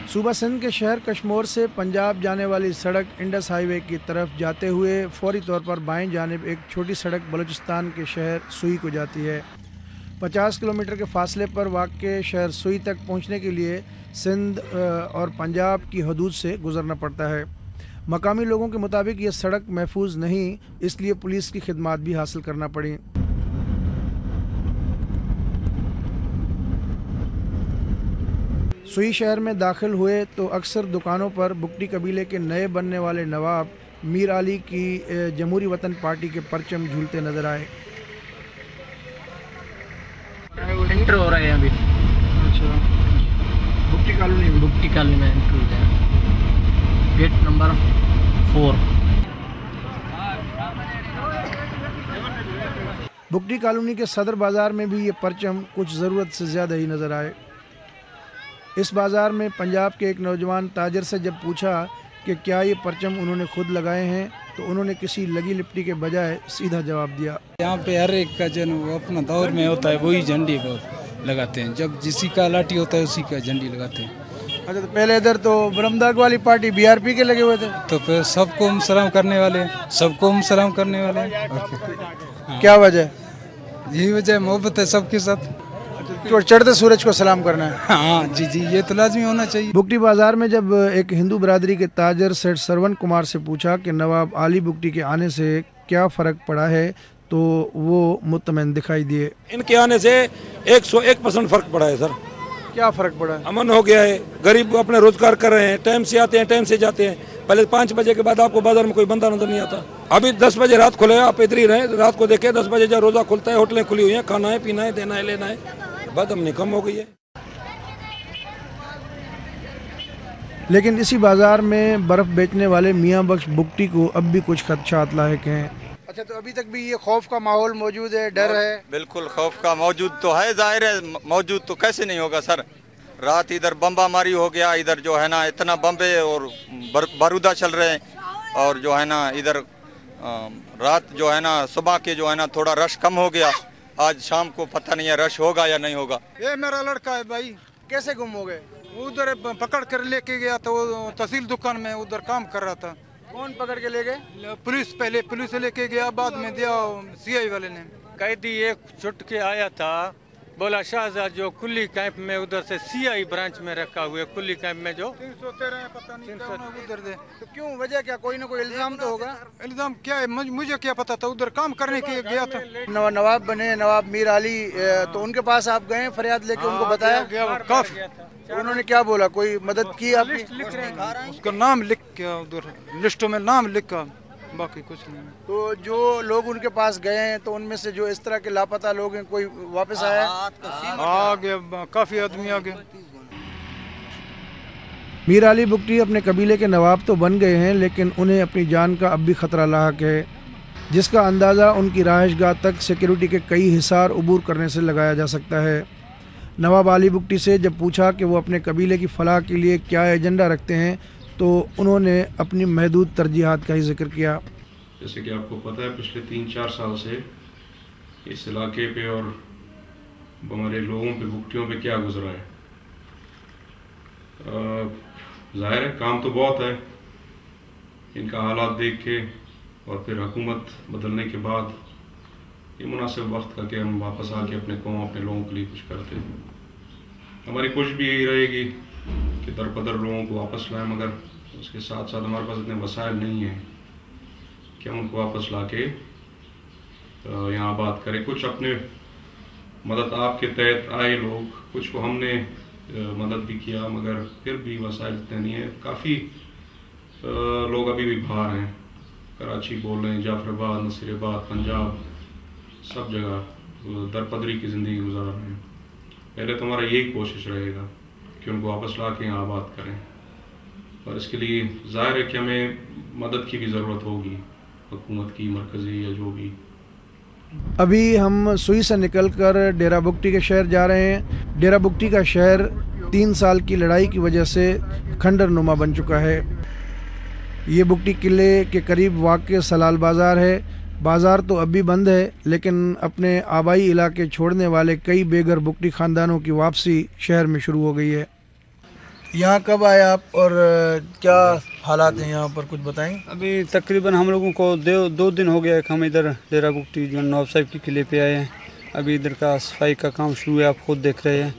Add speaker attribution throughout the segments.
Speaker 1: सूबा सिंध के शहर कशमोर से पंजाब जाने वाली सड़क इंडस हाईवे की तरफ जाते हुए फौरी तौर पर बाएं जानिब एक छोटी सड़क बलूचिस्तान के शहर सुई को जाती है। 50 किलोमीटर के फासले पर वाक़ शहर सुई तक पहुंचने के लिए सिंध और पंजाब की हदूद से गुजरना पड़ता है। मकामी लोगों के मुताबिक ये सड़क महफूज नहीं, इसलिए पुलिस की खिदमात भी हासिल करना पड़ी। सुई शहर में दाखिल हुए तो अक्सर दुकानों पर बुगटी कबीले के नए बनने वाले नवाब मीर अली की जमहूरी वतन पार्टी के परचम झूलते नजर आए।
Speaker 2: एंटर हो रहे हैं अभी।
Speaker 1: अच्छा, बुगटी कॉलोनी
Speaker 2: में एंटर हो गए, गेट नंबर 4।
Speaker 1: बुगटी कॉलोनी के सदर बाज़ार में भी ये परचम कुछ ज़रूरत से ज़्यादा ही नज़र आए। इस बाज़ार में पंजाब के एक नौजवान ताजर से जब पूछा कि क्या ये परचम उन्होंने खुद लगाए हैं, तो उन्होंने किसी लगी लिपटी के बजाय सीधा जवाब दिया।
Speaker 3: यहाँ पे हर एक का जन अपना दौर में होता है, वही झंडी को लगाते हैं। जब जिसी का लाठी होता है उसी का झंडी लगाते हैं।
Speaker 1: अच्छा, तो पहले इधर तो ब्रह्मदाग वाली पार्टी BRP के लगे हुए थे,
Speaker 3: तो फिर सबको हम सलाम करने वाले हैं, सबको हम सलाम करने वाले हैं।
Speaker 1: क्या वजह?
Speaker 3: यही वजह, मोहब्बत है सबके साथ।
Speaker 1: चढ़ते सूरज को सलाम करना है।
Speaker 3: हाँ जी, ये तो लाजमी होना चाहिए।
Speaker 1: बुगटी बाजार में जब एक हिंदू बरादरी के ताजर सेठ सरवन कुमार से पूछा कि नवाब आली बुगटी के आने से क्या फ़र्क पड़ा है, तो वो मुतमईन दिखाई दिए।
Speaker 4: इनके आने से 101% फ़र्क पड़ा है सर।
Speaker 1: क्या फ़र्क पड़ा है?
Speaker 4: अमन हो गया है, गरीब अपने रोजगार कर रहे हैं, टाइम से आते हैं, टाइम से जाते हैं। पहले 5 बजे के बाद आपको बाजार में कोई बंदा नजर नहीं आता। अभी 10 बजे रात खुले, आप इधर ही रहे, रात को देखे 10 बजे जब रोजा खुलता है, होटलें खुली हुई हैं, खाना है, पीना है, देना है, लेना है, बदअमनी कम हो गई है।
Speaker 1: लेकिन इसी बाजार में बर्फ़ बेचने वाले मियाँ बख्श बुगटी को अब भी कुछ खदशात लायक हैं। अच्छा, तो अभी तक भी ये खौफ का माहौल मौजूद है, डर है?
Speaker 5: बिल्कुल खौफ का मौजूद तो है, जाहिर है मौजूद तो कैसे नहीं होगा सर। रात इधर बम्बामारी हो गया, इधर जो है ना इतना बम्बे और बारूदा चल रहे हैं, और जो है ना इधर रात जो है ना सुबह के जो है ना थोड़ा रश कम हो गया। आज शाम को पता नहीं है रश होगा या नहीं होगा।
Speaker 3: ये मेरा लड़का है भाई।
Speaker 1: कैसे गुम हो गए?
Speaker 3: उधर पकड़ कर लेके गया था, वो तहसील दुकान में उधर काम कर रहा था।
Speaker 1: कौन पकड़ के ले गए?
Speaker 3: पुलिस, पहले पुलिस लेके गया, बाद में दिया CI वाले ने।
Speaker 6: कैदी एक छुट के आया था, बोला शाहजाद जो कुल्ली कैंप में उधर से CI ब्रांच में रखा हुआ है, कुल्ली कैंप में जो
Speaker 3: 313 पता नहीं उधर दे।
Speaker 1: तो क्यों, वजह क्या? कोई ना कोई इल्जाम तो होगा।
Speaker 3: इल्जाम क्या है, मुझे क्या पता था, उधर काम करने के गया था।
Speaker 1: नवाब बने नवाब मीर अली, तो उनके पास आप गए फरियाद लेके? उनको बताया?
Speaker 3: काफी।
Speaker 1: उन्होंने क्या बोला? कोई मदद की आपकी?
Speaker 3: उसका नाम लिख के उधर लिस्टों में नाम लिखा, बाकी कुछ नहीं।
Speaker 1: तो जो लोग उनके पास गए हैं, तो उनमें से जो इस तरह के लापता लोग हैं, कोई वापस आया?
Speaker 3: आ गया, काफी आदमी आ गए।
Speaker 1: मीर अली बुगटी अपने कबीले के नवाब तो बन गए हैं, लेकिन उन्हें अपनी जान का अब भी खतरा लाहक है, जिसका अंदाज़ा उनकी रहायशगाह तक सिक्योरिटी के कई हिसार उबूर करने से लगाया जा सकता है। नवाब आली बुगटी से जब पूछा कि वो अपने कबीले की फलाह के लिए क्या एजेंडा रखते हैं, तो उन्होंने अपनी महदूद तरजीहात का ही जिक्र किया।
Speaker 7: जैसे कि आपको पता है, पिछले 3-4 साल से इस इलाके पे और हमारे लोगों पे बुगटियों पे क्या गुजरा है। जाहिर है काम तो बहुत है, इनका हालात देख के और फिर हुकूमत बदलने के बाद ये मुनासिब वक्त का कि हम वापस आके अपने कौम, अपने लोगों के लिए कुछ करते हैं। हमारी कोशिश भी यही रहेगी कि दरपदर लोगों को वापस लाएं, मगर उसके साथ साथ हमारे पास इतने वसाइल नहीं हैं कि हम उनको वापस ला के यहाँ बात करें। कुछ अपने मदद आपके तहत आए लोग, कुछ को हमने मदद भी किया, मगर फिर भी वसाइल इतने नहीं है। काफ़ी लोग अभी भी बाहर हैं, कराची बोल रहे हैं, जाफराबाद, नसीराबाद, पंजाब, सब जगह दरपदरी की ज़िंदगी गुजार रहे हैं। पहले तो हमारा यही कोशिश रहेगा कि उनको वापस ला के यहाँ बात करें, और इसके लिए ज़ाहिर है कि हमें मदद की भी ज़रूरत होगी, हुकूमत की, मरकज़ी या जो भी।
Speaker 1: अभी हम सुई से निकलकर डेरा बुगटी के शहर जा रहे हैं। डेरा बुगटी का शहर 3 साल की लड़ाई की वजह से खंडर नुमा बन चुका है। ये बुगटी किले के करीब वाक़ सलाल बाज़ार है। बाज़ार तो अब भी बंद है, लेकिन अपने आबाई इलाके छोड़ने वाले कई बेघर बुगटी ख़ानदानों की वापसी शहर में शुरू हो गई है। यहाँ कब आए आप और क्या हालात हैं यहाँ पर, कुछ बताएंगे?
Speaker 8: अभी तकरीबन हम लोगों को 2 दिन हो गया है। हम इधर डेरा बुगटी जो नवाब साहब की किले पे आए हैं। अभी इधर का सफाई का काम शुरू है, आप खुद देख रहे हैं।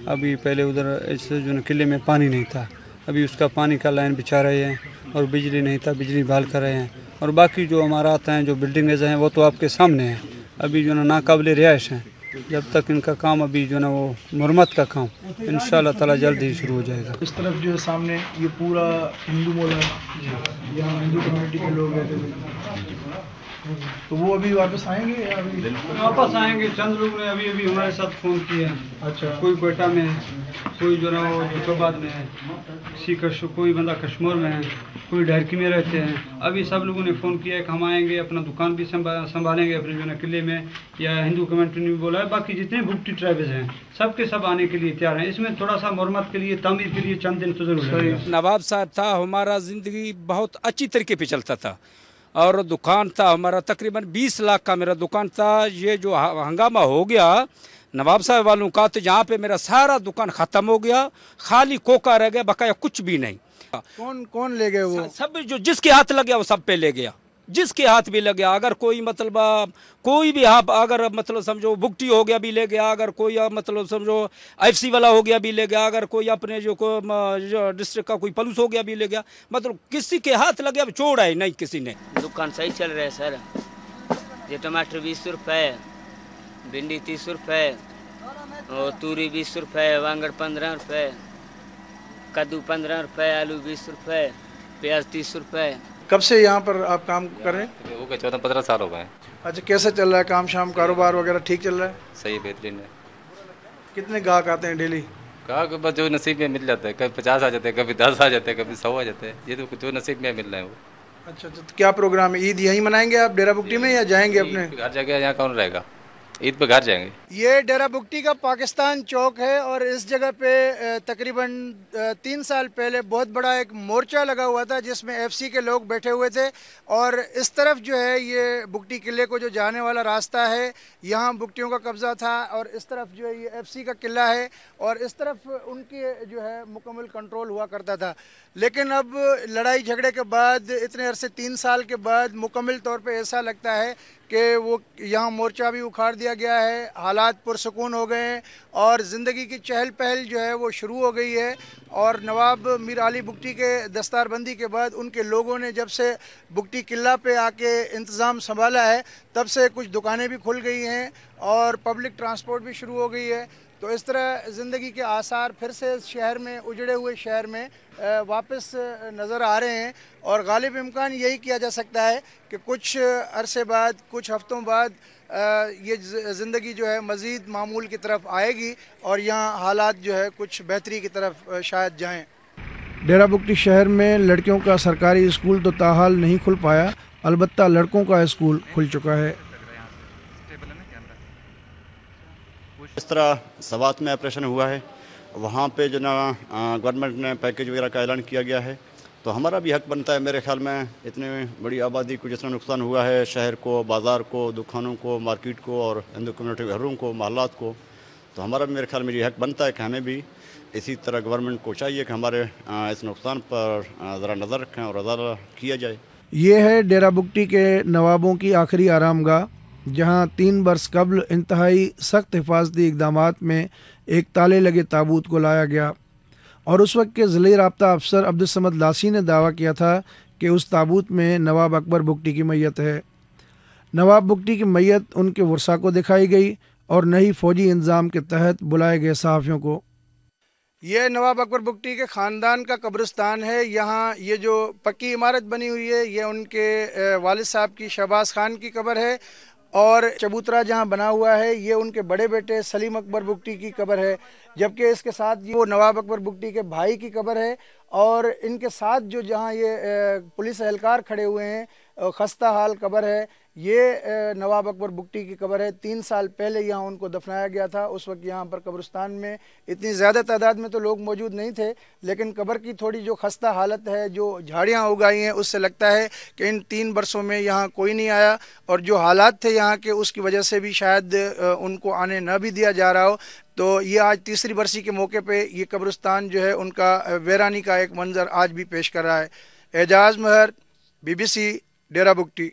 Speaker 8: अभी पहले उधर ऐसे जो किले में पानी नहीं था, अभी उसका पानी का लाइन बिछा रहे हैं, और बिजली नहीं था, बिजली बहाल कर रहे हैं। और बाकी जो इमारत हैं, जो बिल्डिंगें हैं, वो तो आपके सामने हैं। अभी जो नाकाबिले रिहाइश हैं, जब तक इनका काम अभी जो वो मरम्मत का काम इंशाअल्लाह ताला जल्द ही शुरू हो जाएगा।
Speaker 1: इस तरफ जो है सामने ये पूरा हिंदू मोहल्ला है, यहाँ हिंदू कम्युनिटी के लोग रहते हैं, तो वो अभी वापस आएंगे या अभी
Speaker 8: वापस आएंगे? चंद लोग ने अभी हमारे साथ फ़ोन किए हैं।
Speaker 1: अच्छा।
Speaker 8: कोई कोयटा में है, कोई जो ना वो जकोबाद में है, कोई बंदा कश्मीर में है, कोई डरकी में रहते हैं। अभी सब लोगों ने फ़ोन किया है कि हम आएंगे, अपना दुकान भी संभालेंगे अपने जो ना किले में, या हिंदू कम्युनिटी ने भी बोला है। बाकी जितने बुगटी ट्राइब्स हैं सब के सब आने के लिए तैयार हैं। इसमें थोड़ा सा मरम्मत के लिए, तामीर के लिए चंद दिन तो जरूर है।
Speaker 4: नवाब साहब था, हमारा ज़िंदगी बहुत अच्छी तरीके पे चलता था, और दुकान था हमारा तकरीबन 20 लाख का मेरा दुकान था। ये जो हंगामा हो गया नवाब साहब वालों का, तो यहाँ पे मेरा सारा दुकान ख़त्म हो गया, खाली कोका रह गया, बकाया कुछ भी नहीं।
Speaker 1: कौन ले गए वो?
Speaker 4: सब जो जिसके हाथ लग गया वो सब पे ले गया, जिसके हाथ भी लग गया। अगर कोई मतलब कोई भी हाथ, अगर मतलब समझो बुगटी हो गया भी ले गया, अगर कोई मतलब समझो FC वाला हो गया भी ले गया, अगर कोई अपने जो डिस्ट्रिक्ट का कोई पुलिस हो गया भी ले गया। मतलब किसी के हाथ लग गया, छोड़ा ही नहीं किसी ने।
Speaker 9: दुकान सही चल रहा है सर। ये टमाटर 20 रुपये, भिंडी 30 रुपये, और तूरी 20 रुपये, वांगड़ 15 रुपये, कद्दू 15 रुपये, आलू 20 रुपये, प्याज 30 रुपये।
Speaker 1: कब से यहाँ पर आप काम कर रहे हैं?
Speaker 10: हो गए 14-15 साल हो गए।
Speaker 1: अच्छा, कैसे चल रहा है काम शाम, कारोबार वगैरह ठीक चल रहा है?
Speaker 10: सही, बेहतरीन है।
Speaker 1: कितने ग्राहक आते हैं डेली?
Speaker 10: ग्राहक बस जो नसीब में मिल जाता है, कभी 50 आ जाते हैं, कभी 10 आ जाते हैं, कभी 100 आ जाते हैं। ये तो जो नसीब में मिल रहा है वो।
Speaker 1: अच्छा, तो क्या प्रोग्राम है? ईद यहीं मनाएंगे आप डेरा बुगटी में, या जाएंगे अपने
Speaker 10: घर जाके? यहाँ कौन रहेगा, ईद पे घर जाएंगे।
Speaker 1: ये डेरा बुगटी का पाकिस्तान चौक है, और इस जगह पे तकरीबन 3 साल पहले बहुत बड़ा एक मोर्चा लगा हुआ था, जिसमें FC के लोग बैठे हुए थे। और इस तरफ जो है ये बुगटी किले को जो जाने वाला रास्ता है, यहाँ बुगटियों का कब्ज़ा था, और इस तरफ जो है ये FC का किला है, और इस तरफ उनके जो है मुकम्मल कंट्रोल हुआ करता था। लेकिन अब लड़ाई झगड़े के बाद, इतने अरसे 3 साल के बाद, मुकम्मल तौर पे ऐसा लगता है कि वो यहाँ मोर्चा भी उखाड़ दिया गया है, हालात पुरसुकून हो गए हैं, और ज़िंदगी की चहल पहल जो है वो शुरू हो गई है। और नवाब मीर अली बुगटी के दस्तारबंदी के बाद उनके लोगों ने जब से बुगटी किला पे आके इंतज़ाम संभाला है, तब से कुछ दुकानें भी खुल गई हैं और पब्लिक ट्रांसपोर्ट भी शुरू हो गई है। तो इस तरह ज़िंदगी के आसार फिर से शहर में, उजड़े हुए शहर में वापस नज़र आ रहे हैं। और गालिब इम्कान यही किया जा सकता है कि कुछ अरसे बाद, कुछ हफ्तों बाद ये ज़िंदगी जो है मज़ीद मामूल की तरफ आएगी, और यहाँ हालात जो है कुछ बेहतरी की तरफ शायद जाएं। डेरा बुगटी शहर में लड़कियों का सरकारी स्कूल तो ताहाल नहीं खुल पाया, अलबत्ता लड़कों का स्कूल खुल चुका है।
Speaker 11: इस तरह सवात में ऑपरेशन हुआ है, वहाँ पे जो ना गवर्नमेंट ने पैकेज वगैरह का ऐलान किया गया है, तो हमारा भी हक बनता है। मेरे ख्याल में इतने बड़ी आबादी को जितना नुकसान हुआ है, शहर को, बाज़ार को, दुकानों को, मार्केट को, और हिंदू कम्युनिटी घरों को, महल्लात को, तो हमारा भी मेरे ख्याल में ये हक बनता है कि हमें भी इसी तरह गवर्नमेंट को चाहिए कि हमारे इस नुकसान पर ज़रा नज़र रखें और अदाला किया जाए।
Speaker 1: ये है डेरा बुगटी के नवाबों की आखिरी आरामगाह, जहां 3 बरस कबल इंतहाई सख्त हिफाजती इक़दामात में एक ताले लगे ताबूत को लाया गया, और उस वक्त के ज़िले राब्ता अफसर अब्दुल समद लासी ने दावा किया था कि उस ताबूत में नवाब अकबर बुगटी की मैयत है। नवाब बुगटी की मैयत उनके वर्सा को दिखाई गई, और नई फ़ौजी इंतज़ाम के तहत बुलाए गए सहाफ़ियों को। ये नवाब अकबर बुगटी के ख़ानदान का कब्रिस्तान है। यहाँ ये जो पक्की इमारत बनी हुई है, ये उनके वालिद साहब की, शहबाज खान की कब्र है, और चबूतरा जहाँ बना हुआ है ये उनके बड़े बेटे सलीम अकबर बुगटी की कब्र है, जबकि इसके साथ वो नवाब अकबर बुगटी के भाई की कब्र है। और इनके साथ जो जहाँ ये पुलिस एहलकार खड़े हुए हैं, खस्ता हाल कब्र है, ये नवाब अकबर बुगटी की कब्र है। 3 साल पहले यहाँ उनको दफनाया गया था। उस वक्त यहाँ पर कब्रिस्तान में इतनी ज़्यादा तादाद में तो लोग मौजूद नहीं थे, लेकिन कब्र की थोड़ी जो खस्ता हालत है, जो झाड़ियाँ उगाई हैं, उससे लगता है कि इन 3 बरसों में यहाँ कोई नहीं आया, और जो हालात थे यहाँ के, उसकी वजह से भी शायद उनको आने न भी दिया जा रहा हो। तो ये आज तीसरी बरसी के मौके पे ये कब्रिस्तान जो है उनका वीरानी का एक मंजर आज भी पेश कर रहा है। एजाज महर, BBC, डेरा बुगटी।